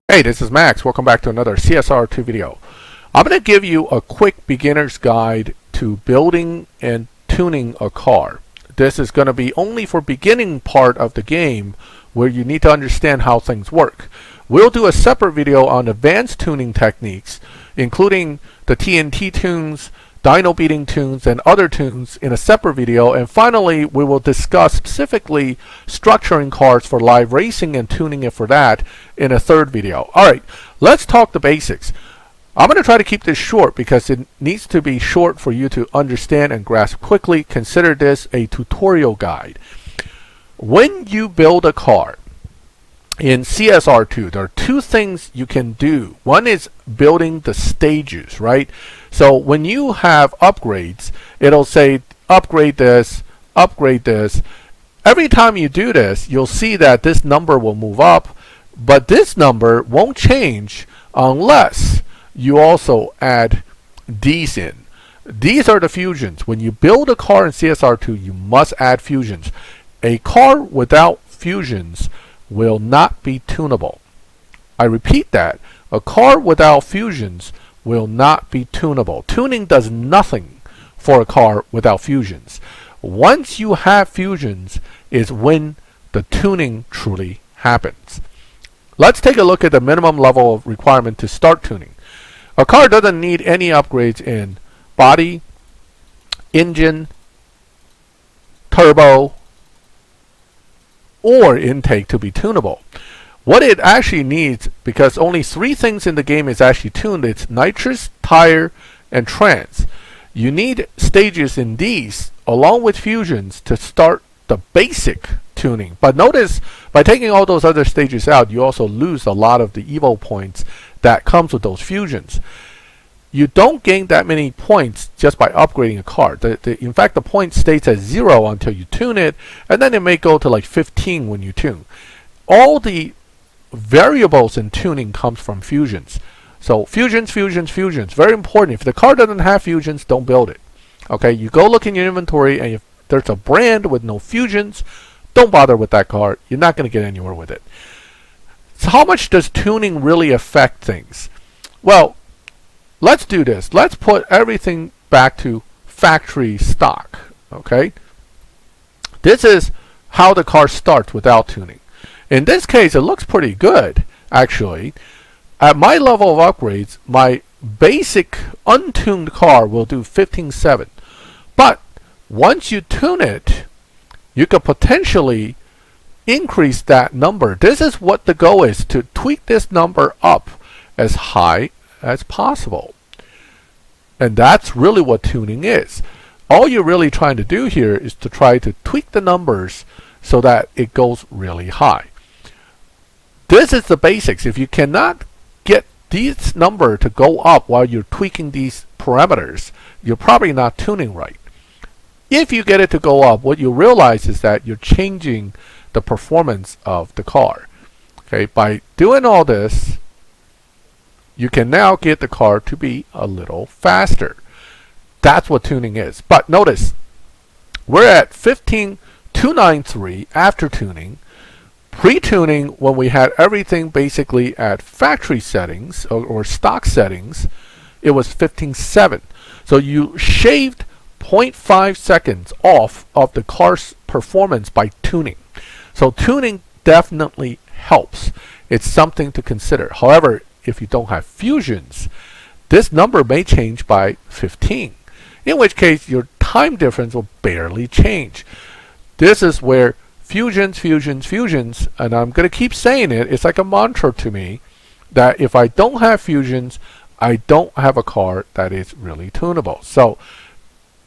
Hey, this is Max. Welcome back to another CSR2 video. I'm going to give you a quick beginner's guide to building and tuning a car. This is going to be only for beginning part of the game where you need to understand how things work. We'll do a separate video on advanced tuning techniques, including the TNT tunes, dyno beating tunes, and other tunes in a separate video. And finally, we will discuss specifically structuring cars for live racing and tuning it for that in a third video. Alright, let's talk the basics. I'm going to try to keep this short because it needs to be short for you to understand and grasp quickly. Consider this a tutorial guide. When you build a car in CSR2, there are two things you can do. One is building the stages, right? So when you have upgrades, it'll say upgrade this, upgrade this. Every time you do this, you'll see that this number will move up, but this number won't change unless you also add these in. These are the fusions. When you build a car in CSR2, you must add fusions. A car without fusions will not be tunable. I repeat that. A car without fusions will not be tunable. Tuning does nothing for a car without fusions. Once you have fusions is when the tuning truly happens. Let's take a look at the minimum level of requirement to start tuning. A car doesn't need any upgrades in body, engine, turbo, or intake to be tunable. What it actually needs, because only three things in the game is actually tuned, it's nitrous, tire, and trans. You need stages in these along with fusions to start the basic tuning. But notice, by taking all those other stages out, you also lose a lot of the evo points that comes with those fusions. You don't gain that many points just by upgrading a car. In fact, the point stays at 0 until you tune it, and then it may go to like 15 when you tune. All the variables in tuning comes from fusions. So fusions, fusions, fusions. Very important. If the car doesn't have fusions, don't build it. Okay, you go look in your inventory, and if there's a brand with no fusions, don't bother with that car. You're not going to get anywhere with it. So how much does tuning really affect things? Well, let's do this. Let's put everything back to factory stock. Okay, this is how the car starts without tuning. In this case, it looks pretty good, actually. At my level of upgrades, my basic untuned car will do 15.7. But once you tune it, you could potentially increase that number. This is what the goal is, to tweak this number up as high as possible. And that's really what tuning is. All you're really trying to do here is to try to tweak the numbers so that it goes really high. This is the basics. If you cannot get this number to go up while you're tweaking these parameters, you're probably not tuning right. If you get it to go up, what you realize is that you're changing the performance of the car. Okay, by doing all this, you can now get the car to be a little faster. That's what tuning is. But notice, we're at 15.293 after tuning. Pre-tuning, when we had everything basically at factory settings or stock settings, it was 15.7. So you shaved 0.5 seconds off of the car's performance by tuning. So tuning definitely helps. It's something to consider. However, if you don't have fusions, this number may change by 15, in which case your time difference will barely change. This is where fusions, fusions, fusions, and I'm going to keep saying it, it's like a mantra to me, that if I don't have fusions, I don't have a car that is really tunable. So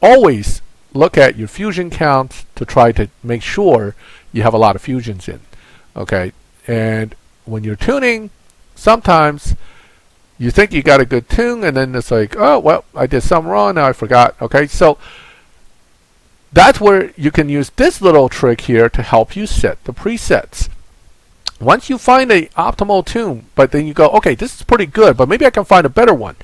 always look at your fusion count to try to make sure you have a lot of fusions in. Okay, and when you're tuning, sometimes you think you got a good tune, and then it's like, oh, well, I did something wrong, now I forgot. Okay, so that's where you can use this little trick here to help you set the presets. Once you find a optimal tune, but then you go, okay, this is pretty good, but maybe I can find a better one.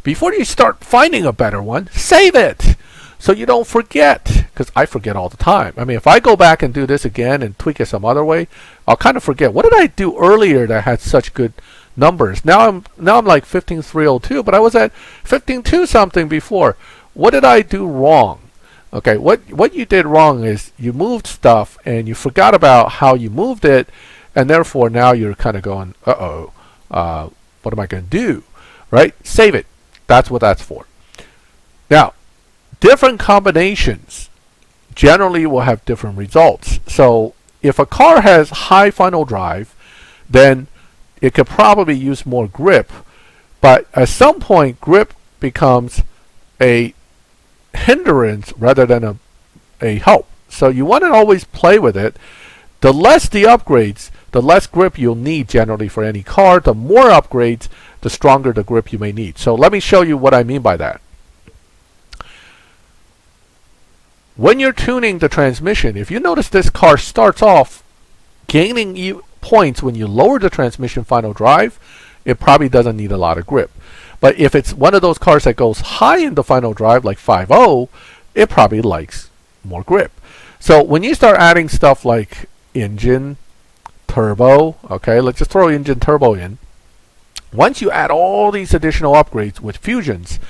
Before you start finding a better one, save it so you don't forget, because I forget all the time. I mean, if I go back and do this again and tweak it some other way, I'll kind of forget. What did I do earlier that had such good numbers. Now I'm like 15302, but I was at 152 something before. What did I do wrong? Okay, what you did wrong is you moved stuff and you forgot about how you moved it, and therefore now you're kind of going, what am I going to do? Right? Save it. That's what that's for. Now, different combinations generally will have different results. So if a car has high final drive, then it could probably use more grip, but at some point grip becomes a hindrance rather than a help. So you want to always play with it. The less the upgrades, the less grip you'll need generally for any car. The more upgrades, the stronger the grip you may need. So let me show you what I mean by that. When you're tuning the transmission, if you notice this car starts off gaining points when you lower the transmission final drive, it probably doesn't need a lot of grip. But if it's one of those cars that goes high in the final drive, like 5.0, it probably likes more grip. So when you start adding stuff like engine, turbo, okay, let's just throw engine turbo in. Once you add all these additional upgrades with fusions,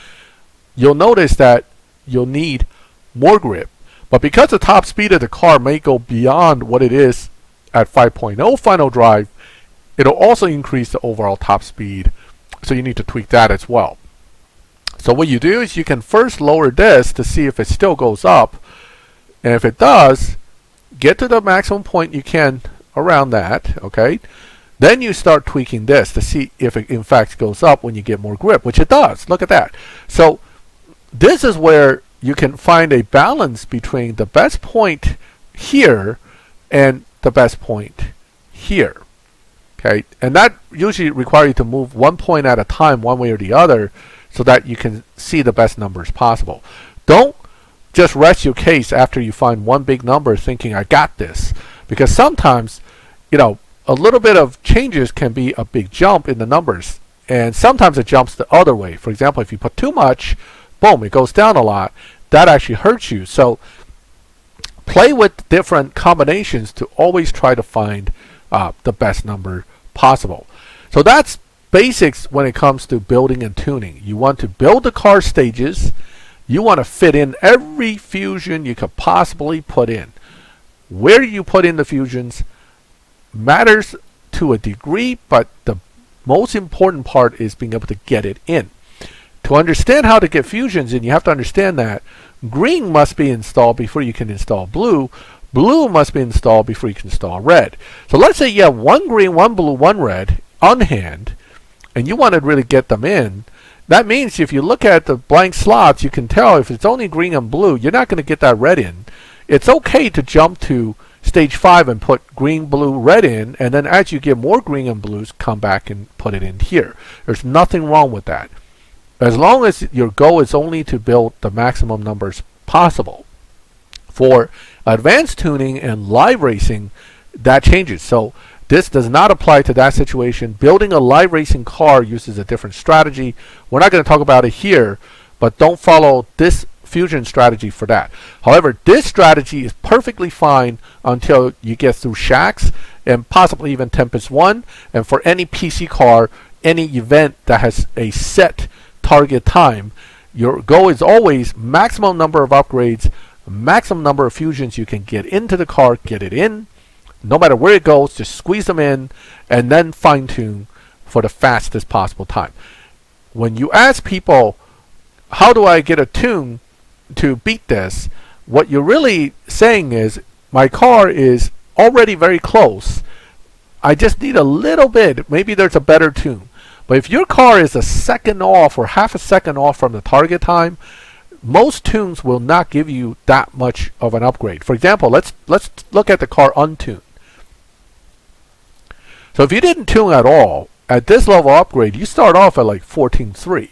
you'll notice that you'll need more grip. But because the top speed of the car may go beyond what it is at 5.0 final drive, it'll also increase the overall top speed. So you need to tweak that as well. So what you do is you can first lower this to see if it still goes up. And if it does, get to the maximum point you can around that, okay? Then you start tweaking this to see if it in fact goes up when you get more grip, which it does. Look at that. So this is where you can find a balance between the best point here and the best point here. Okay, and that usually requires you to move 1 point at a time, one way or the other, so that you can see the best numbers possible. Don't just rest your case after you find one big number thinking, I got this. Because sometimes, you know, a little bit of changes can be a big jump in the numbers. And sometimes it jumps the other way. For example, if you put too much, boom, it goes down a lot. That actually hurts you. So play with different combinations to always try to find the best number possible. So that's basics when it comes to building and tuning. You want to build the car stages. You want to fit in every fusion you could possibly put in. Where you put in the fusions matters to a degree, but the most important part is being able to get it in. To understand how to get fusions in, you have to understand that green must be installed before you can install blue. Blue must be installed before you can install red. So let's say you have one green, one blue, one red on hand, and you want to really get them in. That means if you look at the blank slots, you can tell if it's only green and blue, you're not going to get that red in. It's okay to jump to stage 5 and put green, blue, red in, and then as you get more green and blues, come back and put it in here. There's nothing wrong with that. As long as your goal is only to build the maximum numbers possible. For advanced tuning and live racing, that changes. So this does not apply to that situation. Building a live racing car uses a different strategy. We're not going to talk about it here, but don't follow this fusion strategy for that. However, this strategy is perfectly fine until you get through Shacks and possibly even Tempest 1. And for any PC car, any event that has a set target time, your goal is always maximum number of upgrades, maximum number of fusions you can get into the car, get it in. No matter where it goes, just squeeze them in and then fine tune for the fastest possible time. When you ask people, how do I get a tune to beat this? What you're really saying is, my car is already very close. I just need a little bit. Maybe there's a better tune. But if your car is a second off or half a second off from the target time, most tunes will not give you that much of an upgrade. For example, let's look at the car untuned. So if you didn't tune at all, at this level upgrade, you start off at like 14.3,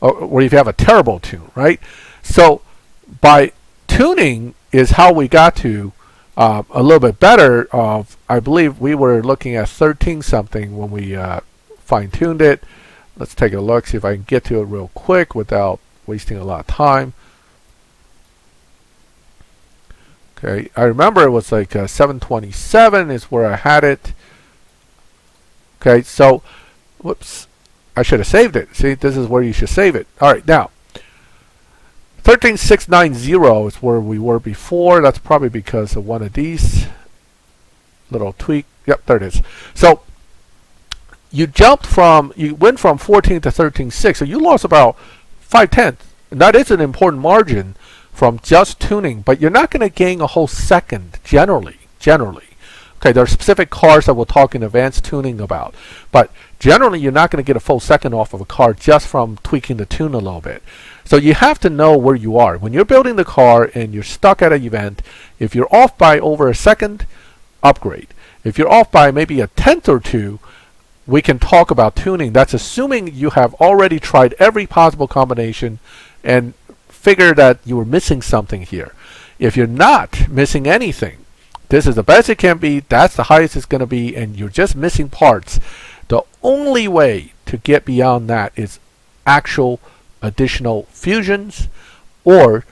or if you have a terrible tune, right? So by tuning is how we got to a little bit better of, I believe we were looking at 13 something when we fine-tuned it. Let's take a look, see if I can get to it real quick without wasting a lot of time. Okay, I remember it was like 727 is where I had it. Okay, so Whoops. I should have saved it. See, this is where you should save it. All right, now 13690 is where we were before. That's probably because of one of these little tweak. Yep, there it is. So you went from 14 to 13.6, so you lost about 5/10. And that is an important margin from just tuning, but you're not going to gain a whole second generally. Okay, there are specific cars that we'll talk in advanced tuning about, but generally you're not going to get a full second off of a car just from tweaking the tune a little bit. So you have to know where you are. When you're building the car and you're stuck at an event, if you're off by over a second, upgrade. If you're off by maybe a tenth or two, we can talk about tuning. That's assuming you have already tried every possible combination and figure that you were missing something here. If you're not missing anything, this is the best it can be, that's the highest it's going to be, and you're just missing parts. The only way to get beyond that is actual additional fusions or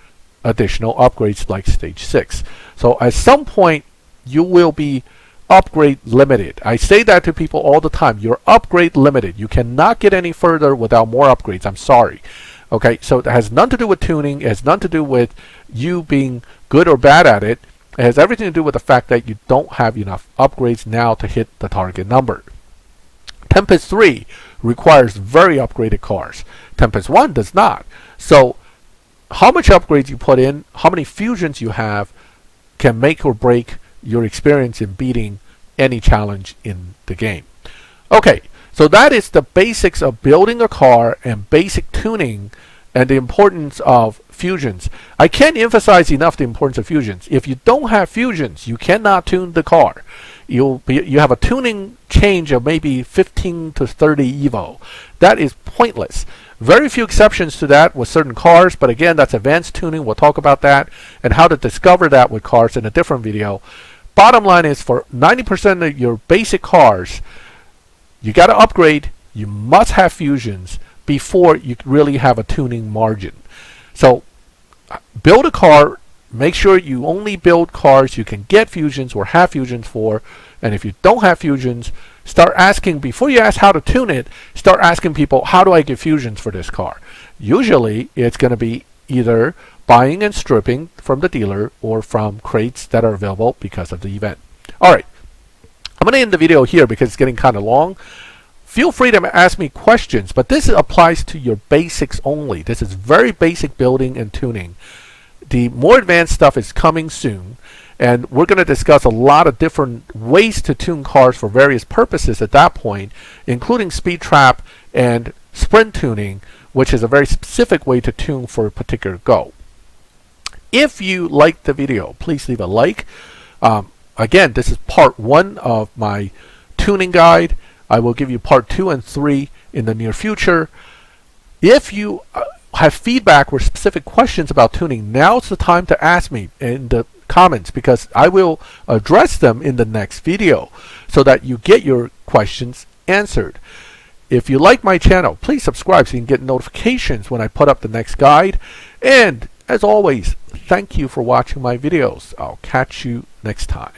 additional upgrades like stage 6. So at some point you will be upgrade limited. I say that to people all the time. You're upgrade limited. You cannot get any further without more upgrades. I'm sorry. Okay, so it has nothing to do with tuning. It has nothing to do with you being good or bad at it. It has everything to do with the fact that you don't have enough upgrades now to hit the target number. Tempest 3 requires very upgraded cars. Tempest 1 does not. So how much upgrades you put in, how many fusions you have, can make or break your experience in beating any challenge in the game. Okay, so that is the basics of building a car and basic tuning and the importance of fusions. I can't emphasize enough the importance of fusions. If you don't have fusions, you cannot tune the car. You have a tuning change of maybe 15 to 30 Evo. That is pointless. Very few exceptions to that with certain cars, but again, that's advanced tuning. We'll talk about that and how to discover that with cars in a different video. Bottom line is, for 90% of your basic cars, you got to upgrade. You must have fusions before you really have a tuning margin. So build a car, make sure you only build cars you can get fusions or have fusions for, and if you don't have fusions, start asking, before you ask how to tune it, start asking people, how do I get fusions for this car? Usually it's going to be either buying and stripping from the dealer or from crates that are available because of the event. Alright, I'm going to end the video here because it's getting kind of long. Feel free to ask me questions, but this applies to your basics only. This is very basic building and tuning. The more advanced stuff is coming soon, and we're going to discuss a lot of different ways to tune cars for various purposes at that point, including speed trap and sprint tuning, which is a very specific way to tune for a particular goal. If you liked the video, please leave a like. Again, this is part 1 of my tuning guide. I will give you part 2 and 3 in the near future. If you have feedback or specific questions about tuning, now's the time to ask me in the comments, because I will address them in the next video so that you get your questions answered. If you like my channel, please subscribe so you can get notifications when I put up the next guide. And as always, thank you for watching my videos. I'll catch you next time.